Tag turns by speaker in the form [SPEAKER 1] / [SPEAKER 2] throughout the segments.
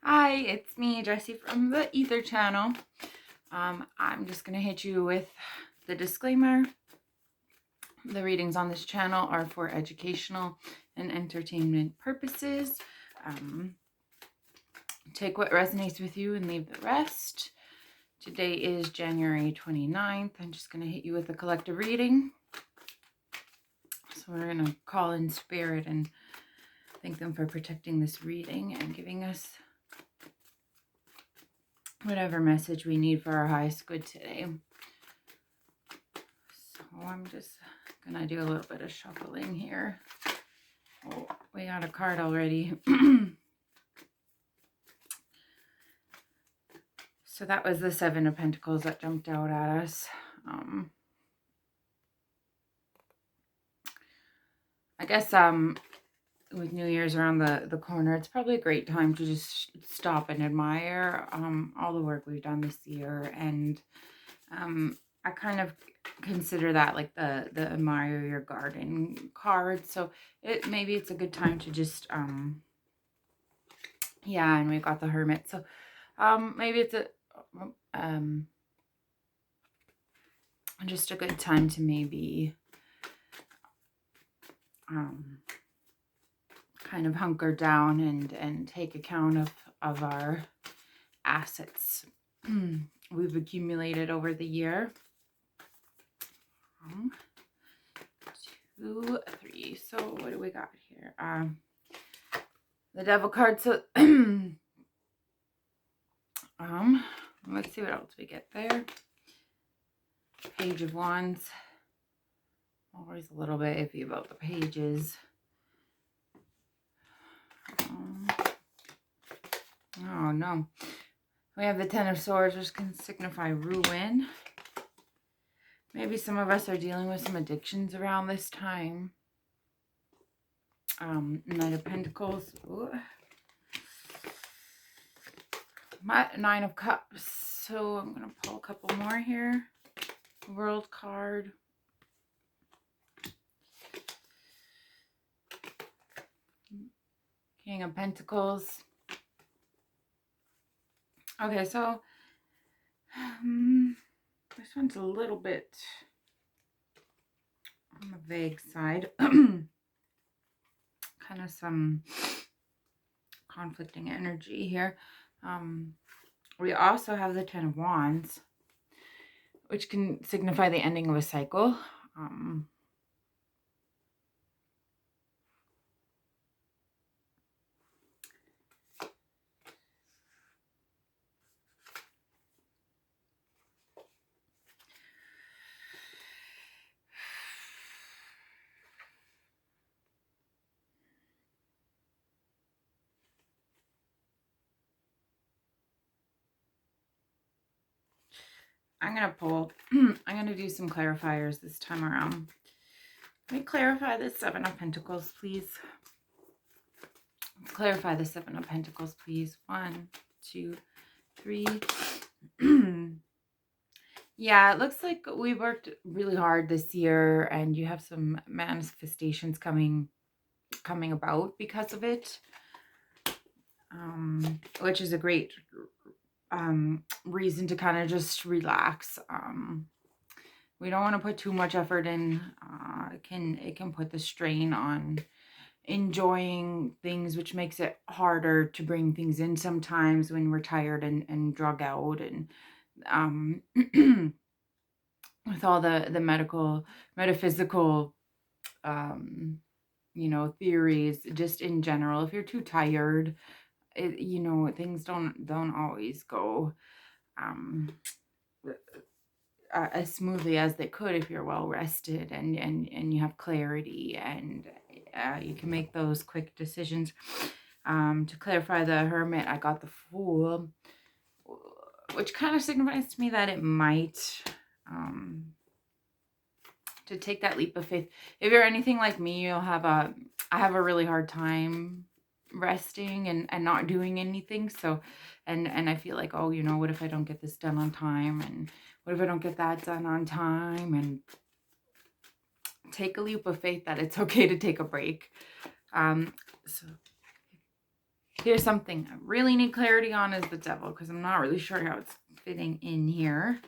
[SPEAKER 1] Hi, it's me, Jessie from the Ether channel. I'm just going to hit you with the disclaimer. The readings on this channel are for educational and entertainment purposes. Take what resonates with you and leave the rest. Today is January 29th. I'm just going to hit you with a collective reading. So we're going to call in spirit and thank them for protecting this reading and giving us whatever message we need for our highest good today. So I'm just gonna do a little bit of shuffling here. Oh, we got a card already. So that was the Seven of Pentacles that jumped out at us. I guess with New Year's around the corner, it's probably a great time to just stop and admire all the work we've done this year. And I kind of consider that like the admire your garden card. So maybe it's a good time to just yeah, and we got the Hermit. So maybe it's just a good time to maybe kind of hunker down and take account of our assets we've accumulated over the year. 1, 2, 3. So what do we got here? The Devil card. So let's see what else we get there. Page of Wands. Always a little bit iffy about the pages. Oh no. We have the Ten of Swords, which can signify ruin. Maybe some of us are dealing with some addictions around this time. Knight of Pentacles. Ooh. Nine of Cups. So I'm going to pull a couple more here. World card. King of Pentacles. Okay, so this one's a little bit on the vague side. Kind of some conflicting energy here. We also have the Ten of Wands, which can signify the ending of a cycle. I'm going to pull, I'm going to do some clarifiers this time around. Can we clarify the Seven of Pentacles, please? Let's clarify the Seven of Pentacles, please. 1, 2, 3. Yeah, it looks like we worked really hard this year and you have some manifestations coming about because of it. Which is a great reason to kind of just relax. We don't want to put too much effort in. It can put the strain on enjoying things, which makes it harder to bring things in sometimes when we're tired and drug out, and with all the metaphysical you know, theories just in general. If you're too tired, you know, things don't always go as smoothly as they could if you're well rested and you have clarity, and you can make those quick decisions. To clarify the Hermit, I got the Fool, which kind of signifies to me that it might to take that leap of faith. If you're anything like me, I have a really hard time resting and not doing anything. So and I feel like, oh, you know, what if I don't get this done on time, and what if I don't get that done on time, and take a leap of faith that it's okay to take a break. So Here's something I really need clarity on is the devil, because I'm not really sure how it's fitting in here.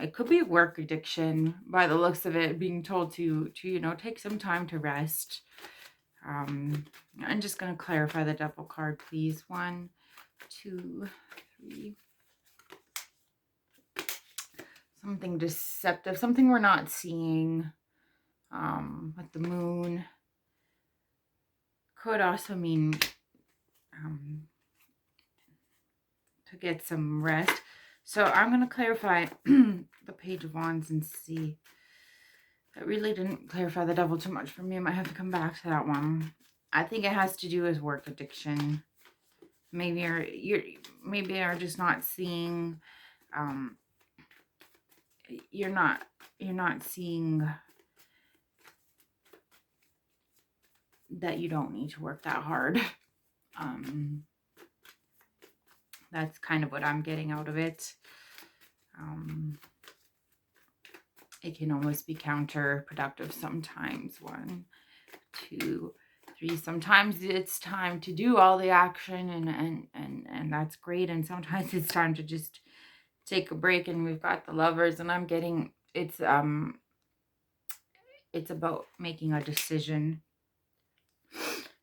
[SPEAKER 1] It could be work addiction by the looks of it, being told to take some time to rest. I'm just going to clarify the devil card, please. 1, 2, 3. Something deceptive, something we're not seeing. With the moon. Could also mean to get some rest. So I'm going to clarify the Page of Wands and see. That really didn't clarify the devil too much for me. I might have to come back to that one. I think it has to do with work addiction. Maybe you're just not seeing. You're not seeing that you don't need to work that hard. That's kind of what I'm getting out of it. It can almost be counterproductive sometimes. 1, 2, 3. Sometimes it's time to do all the action and that's great. And sometimes it's time to just take a break. And we've got the Lovers, and I'm getting it's about making a decision.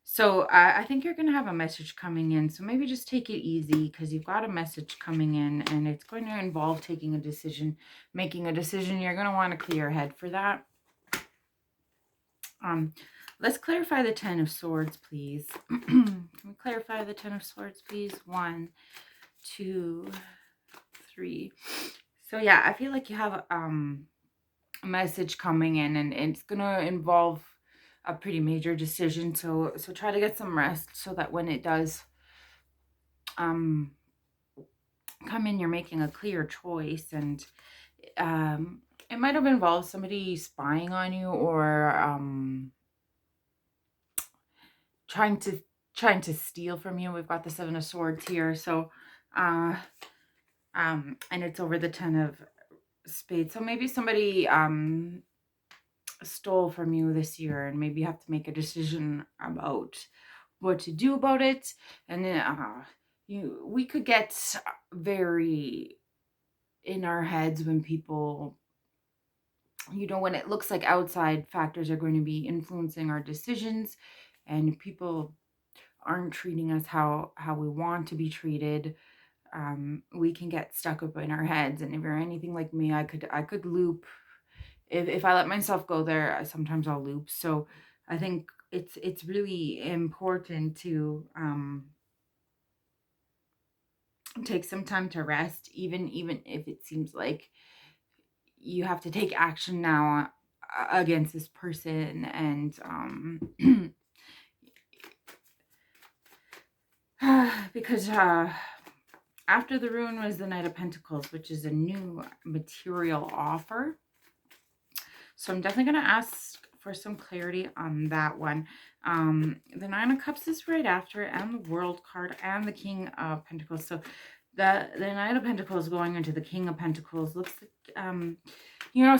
[SPEAKER 1] So I think you're going to have a message coming in. So maybe just take it easy, because you've got a message coming in and it's going to involve taking a decision, making a decision. You're going to want to clear your head for that. Let's clarify the 10 of Swords, please. Can we clarify the 10 of Swords, please? 1, 2, 3. So yeah, I feel like you have a message coming in, and it's going to involve a pretty major decision. So try to get some rest so that when it does come in, you're making a clear choice. And it might have involved somebody spying on you, or trying to steal from you. We've got the 7 of Swords here. So and it's over the 10 of Spades. So maybe somebody stole from you this year, and maybe you have to make a decision about what to do about it. And we could get very in our heads when people, when it looks like outside factors are going to be influencing our decisions, and people aren't treating us how we want to be treated. We can get stuck up in our heads. And if you're anything like me, I could loop. If I let myself go there, sometimes I'll loop. So I think it's really important to take some time to rest, even if it seems like you have to take action now against this person. And because after the Ruin was the Knight of Pentacles, which is a new material offer. So I'm definitely going to ask for some clarity on that one. The 9 of Cups is right after it, and the World card, and the King of Pentacles. So the Knight of Pentacles going into the King of Pentacles looks like,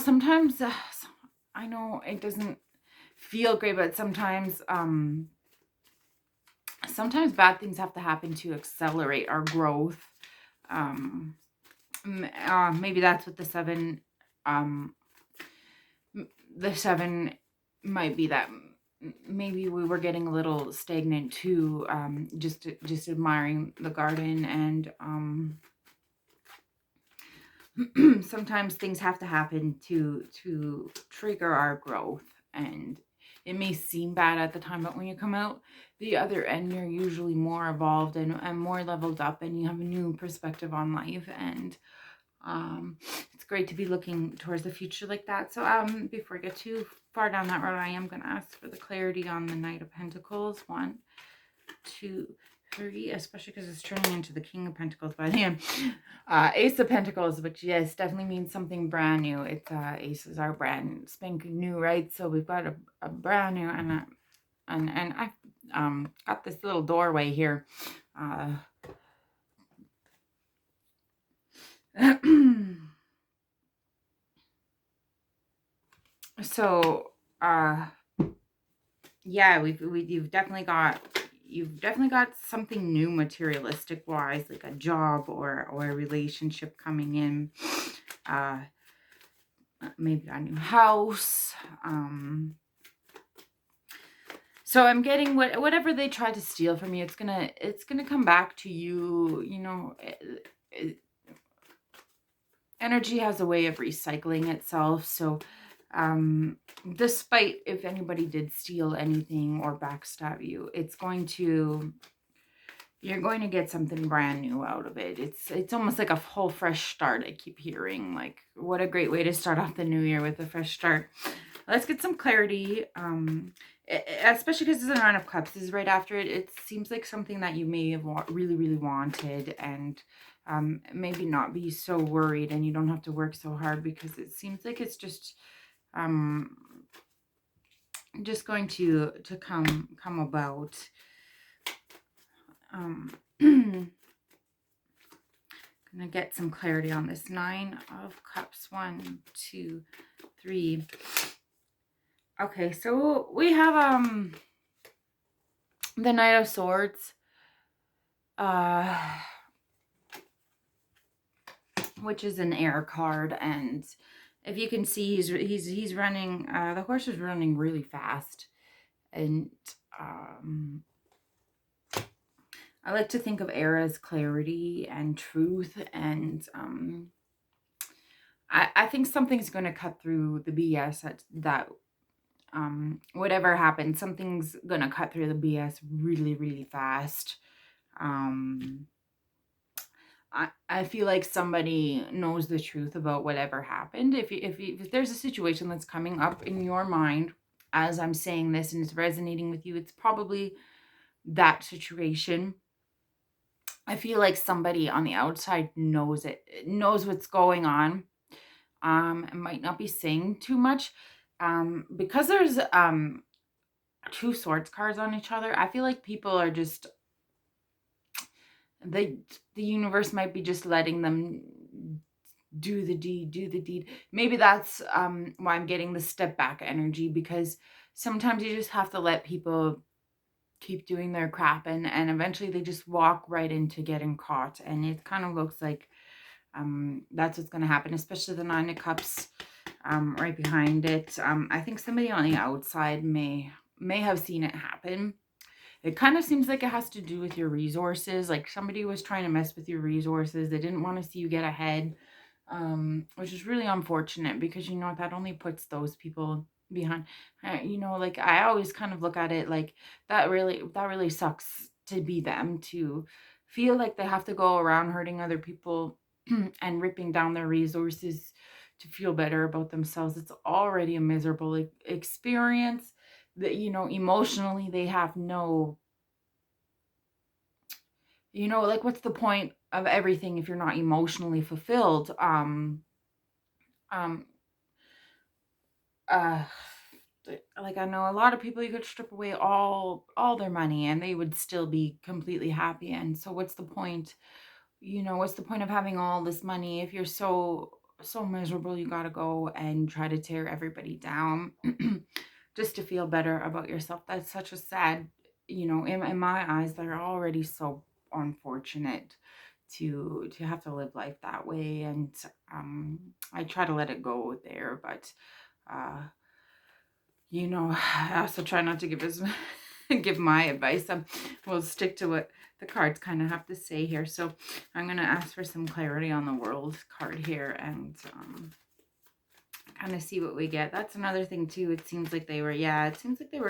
[SPEAKER 1] sometimes I know it doesn't feel great, but sometimes bad things have to happen to accelerate our growth. Maybe that's what the 7 might be, that maybe we were getting a little stagnant too, just admiring the garden. And sometimes things have to happen to trigger our growth. And it may seem bad at the time, but when you come out the other end, you're usually more evolved and more leveled up, and you have a new perspective on life. And it's great to be looking towards the future like that. So before I get too far down that road, I am going to ask for the clarity on the Knight of Pentacles. 1, 2, 3, especially because it's turning into the King of Pentacles by the end. Ace of Pentacles, which yes, definitely means something brand new. It's aces are brand spanking new, right? So we've got a brand new, and I've got this little doorway here. So yeah, you've definitely got you've definitely got something new materialistic wise, like a job or a relationship coming in. Maybe a new house. So I'm getting whatever they try to steal from you, it's gonna come back to you. Energy has a way of recycling itself. So despite if anybody did steal anything or backstab you, you're going to get something brand new out of it. It's almost like a whole fresh start. I keep hearing, like, what a great way to start off the new year, with a fresh start. Let's get some clarity. Especially because it's a Nine of Cups. This is right after it. It seems like something that you may have really, really wanted, and maybe not be so worried, and you don't have to work so hard, because it seems like it's um, just going to come about. Gonna get some clarity on this Nine of Cups. 1, 2, 3. Okay, so we have the Knight of Swords, which is an air card, and if you can see, he's running. The horse is running really fast, and I like to think of air as clarity and truth, and I think something's going to cut through the BS that whatever happens, something's going to cut through the BS really, really fast. I feel like somebody knows the truth about whatever happened. If there's a situation that's coming up in your mind as I'm saying this and it's resonating with you, it's probably that situation. I feel like somebody on the outside knows what's going on. It might not be saying too much. Because there's 2 swords cards on each other, I feel like people are just, the universe might be just letting them do the deed. Maybe that's why I'm getting the step back energy, because sometimes you just have to let people keep doing their crap, and eventually they just walk right into getting caught, and it kind of looks like that's what's going to happen, especially the Nine of Cups right behind it. I think somebody on the outside may have seen it happen. It kind of seems like it has to do with your resources, like somebody was trying to mess with your resources. They didn't want to see you get ahead, which is really unfortunate, because that only puts those people behind. Like, I always kind of look at it like that really sucks to be them, to feel like they have to go around hurting other people and ripping down their resources to feel better about themselves. It's already a miserable experience that, emotionally they have no, like, what's the point of everything if you're not emotionally fulfilled? Um uh like, I know a lot of people, you could strip away all their money and they would still be completely happy. And so what's the point? What's the point of having all this money if you're so miserable? You got to go and try to tear everybody down just to feel better about yourself. That's such a sad, in my eyes, they're already so unfortunate to have to live life that way. And I try to let it go there, but I also try not to give my advice. We'll stick to what the cards kind of have to say here. So I'm going to ask for some clarity on the World card here, and kind of see what we get. That's another thing too. It seems like they were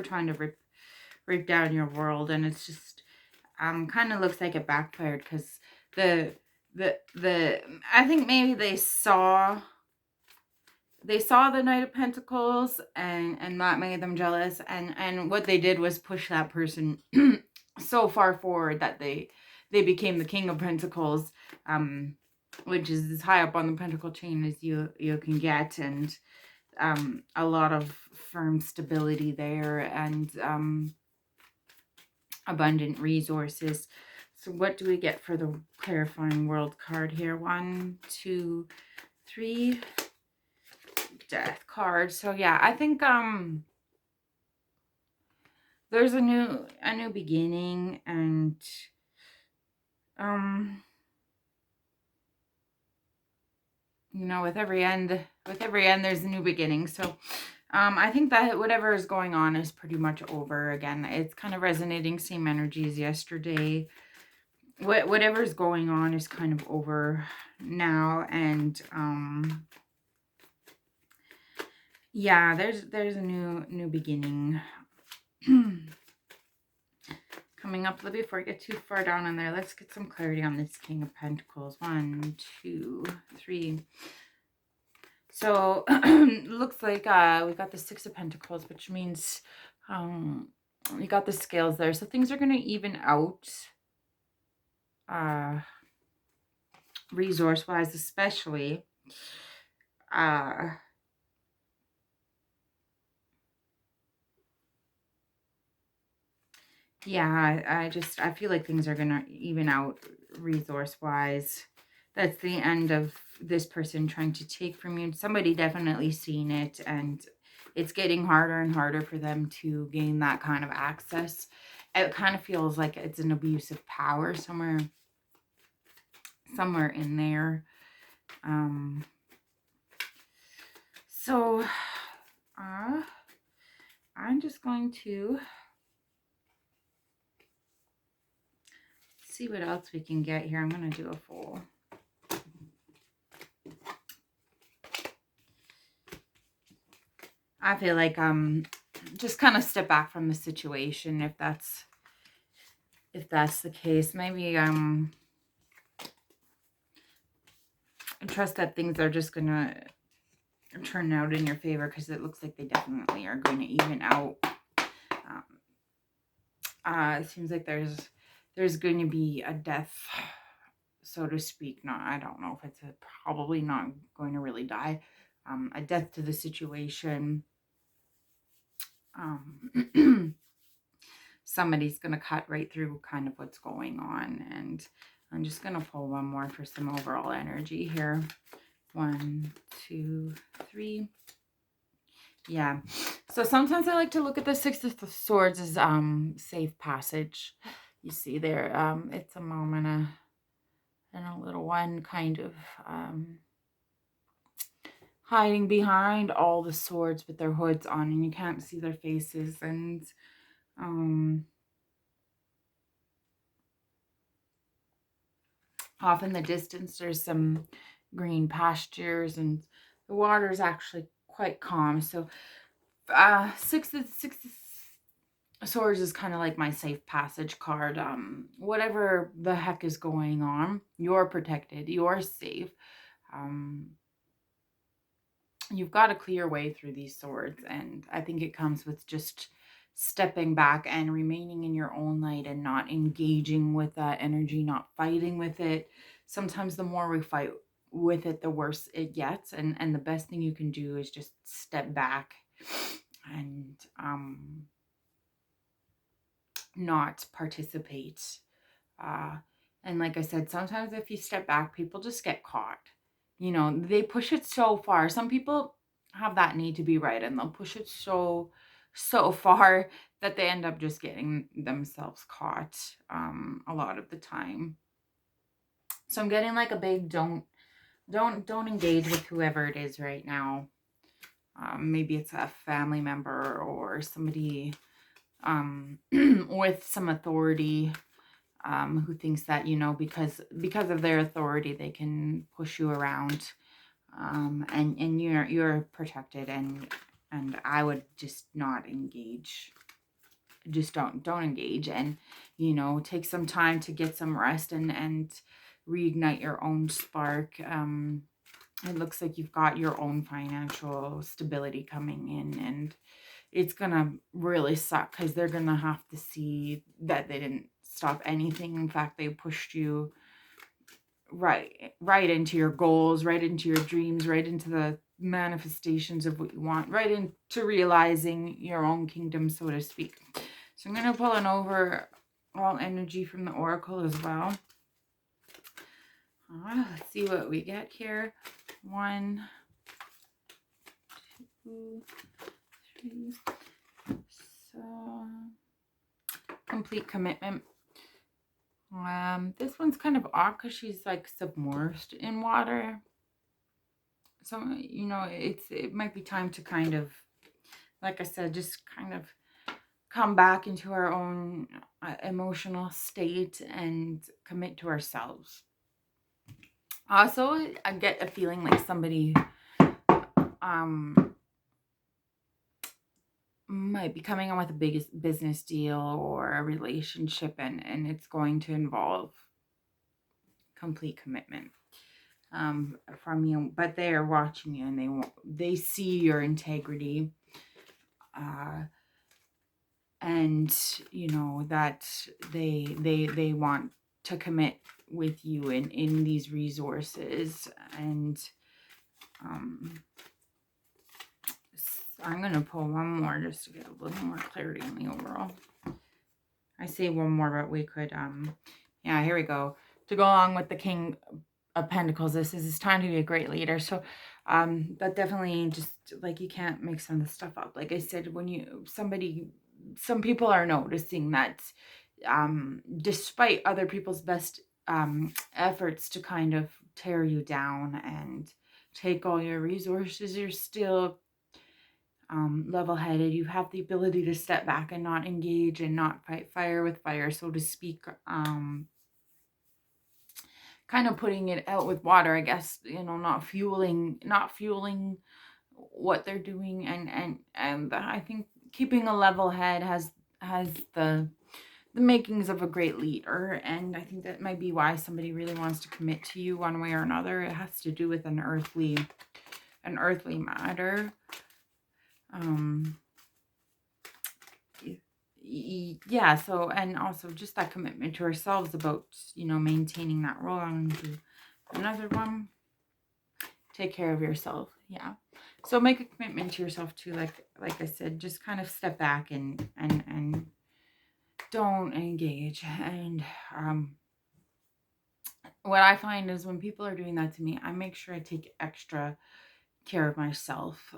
[SPEAKER 1] trying to rip down your world, and it's just kind of looks like it backfired, because the I think maybe they saw the Knight of Pentacles, and that made them jealous, and what they did was push that person so far forward that they became the King of Pentacles, which is as high up on the pentacle chain as you can get, and a lot of firm stability there, and abundant resources. So what do we get for the clarifying World card here? 1, 2, 3. Death card. So yeah, I think there's a new beginning, and um you know, with every end there's a new beginning. So I think that whatever is going on is pretty much over. Again, it's kind of resonating same energy as yesterday. Whatever's going on is kind of over now, and yeah, there's a new beginning coming up. Before I get too far down in there, let's get some clarity on this King of Pentacles. 1, 2, 3. So looks like we got the Six of Pentacles, which means we got the scales there. So things are going to even out resource-wise, especially. Yeah, I feel like things are going to even out resource-wise. That's the end of this person trying to take from you. Somebody definitely seen it, and it's getting harder and harder for them to gain that kind of access. It kind of feels like it's an abuse of power somewhere in there. So I'm just going to see what else we can get here. I'm going to do a full. I feel like just kind of step back from the situation if that's the case. Maybe trust that things are just gonna turn out in your favor, because it looks like they definitely are going to even out. It seems like there's going to be a death, so to speak. No, I don't know if it's probably not going to really die. A death to the situation. Somebody's going to cut right through kind of what's going on. And I'm just going to pull one more for some overall energy here. 1, 2, 3. Yeah. So sometimes I like to look at the Six of Swords as safe passage. You see there, it's a mom and a little one kind of hiding behind all the swords with their hoods on, and you can't see their faces. And off in the distance there's some green pastures, and the water is actually quite calm. So Six of Swords is kind of like my safe passage card. Whatever the heck is going on, you're protected, you're safe. You've got a clear way through these swords, and I think it comes with just stepping back and remaining in your own light and not engaging with that energy, not fighting with it. Sometimes the more we fight with it, the worse it gets, and the best thing you can do is just step back and not participate. And like I said, sometimes if you step back, people just get caught. You know, they push it so far. Some people have that need to be right, and they'll push it so far that they end up just getting themselves caught a lot of the time. So I'm getting like a big don't engage with whoever it is right now. Maybe it's a family member or somebody with some authority, who thinks that, you know, because of their authority, they can push you around, and you're protected, and I would just not engage. Just don't engage, and, you know, take some time to get some rest and reignite your own spark. It looks like you've got your own financial stability coming in, and it's gonna really suck because they're gonna have to see that they didn't stop anything. In fact, they pushed you right into your goals, right into your dreams, right into the manifestations of what you want, right into realizing your own kingdom, so to speak. So I'm gonna pull an overall energy from the oracle as well. Let's see what we get here. 1, 2, 3. So complete commitment. This one's kind of odd because she's like submerged in water. So, you know, it might be time to kind of, like I said, just kind of come back into our own emotional state and commit to ourselves. Also, I get a feeling like somebody um might be coming on with a biggest business deal or a relationship, and it's going to involve complete commitment from you, but they are watching you, and they see your integrity, uh and you know that they want to commit with you in these resources. And um I'm gonna pull one more just to get a little more clarity on the overall. I say one more, but we could yeah, here we go. To go along with the King of Pentacles, this is time to be a great leader. So that definitely, just like, you can't make some of the stuff up. Like I said, when some people are noticing that despite other people's best efforts to kind of tear you down and take all your resources, you're still level-headed. You have the ability to step back and not engage and not fight fire with fire, so to speak. Kind of putting it out with water, I guess, you know, not fueling what they're doing. And I think keeping a level head has the makings of a great leader. And I think that might be why somebody really wants to commit to you one way or another. It has to do with an earthly matter. Yeah, so, and also just that commitment to ourselves about, you know, maintaining that role. I'm going to do another one. Take care of yourself. Yeah. So make a commitment to yourself too. Like I said, just kind of step back and don't engage. And what I find is when people are doing that to me, I make sure I take extra care of myself.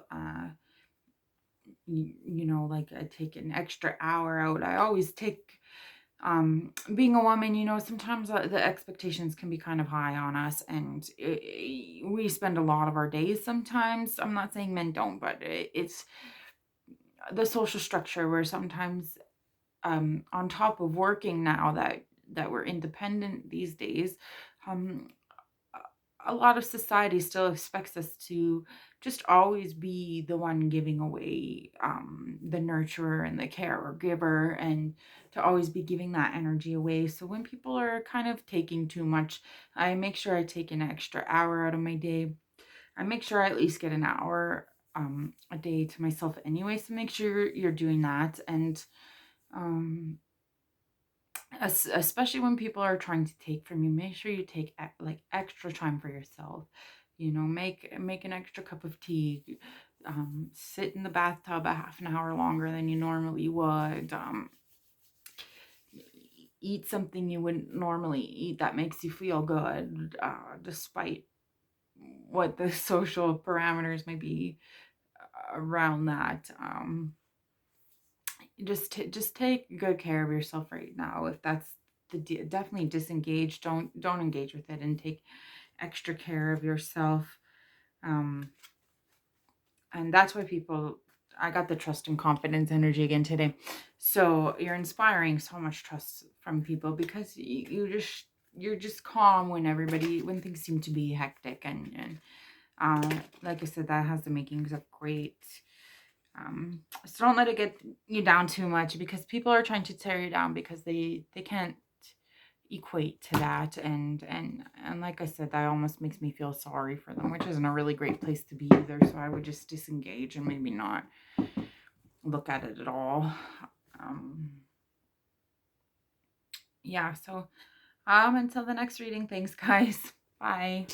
[SPEAKER 1] You know, like, I take an extra hour out. I always take, being a woman, you know, sometimes the expectations can be kind of high on us, and we spend a lot of our days sometimes. I'm not saying men don't, but it's the social structure where sometimes, on top of working now that we're independent these days, um a lot of society still expects us to just always be the one giving away, the nurturer and the caregiver, and to always be giving that energy away. So when people are kind of taking too much, I make sure I take an extra hour out of my day. I make sure I at least get an hour a day to myself anyway. So make sure you're doing that. And um especially when people are trying to take from you, make sure you take like extra time for yourself. You know, make an extra cup of tea, sit in the bathtub a half an hour longer than you normally would, eat something you wouldn't normally eat that makes you feel good, despite what the social parameters may be around that. Just take good care of yourself right now. If that's definitely disengage. Don't engage with it, and take extra care of yourself. um and that's why people, I got the trust and confidence energy again today. So you're inspiring so much trust from people, because you're just calm when things seem to be hectic. And like I said, that has the makings of great. So don't let it get you down too much, because people are trying to tear you down because they can't equate to that. And like I said, that almost makes me feel sorry for them, which isn't a really great place to be either. So I would just disengage and maybe not look at it at all. Yeah, so until the next reading, thanks guys. Bye.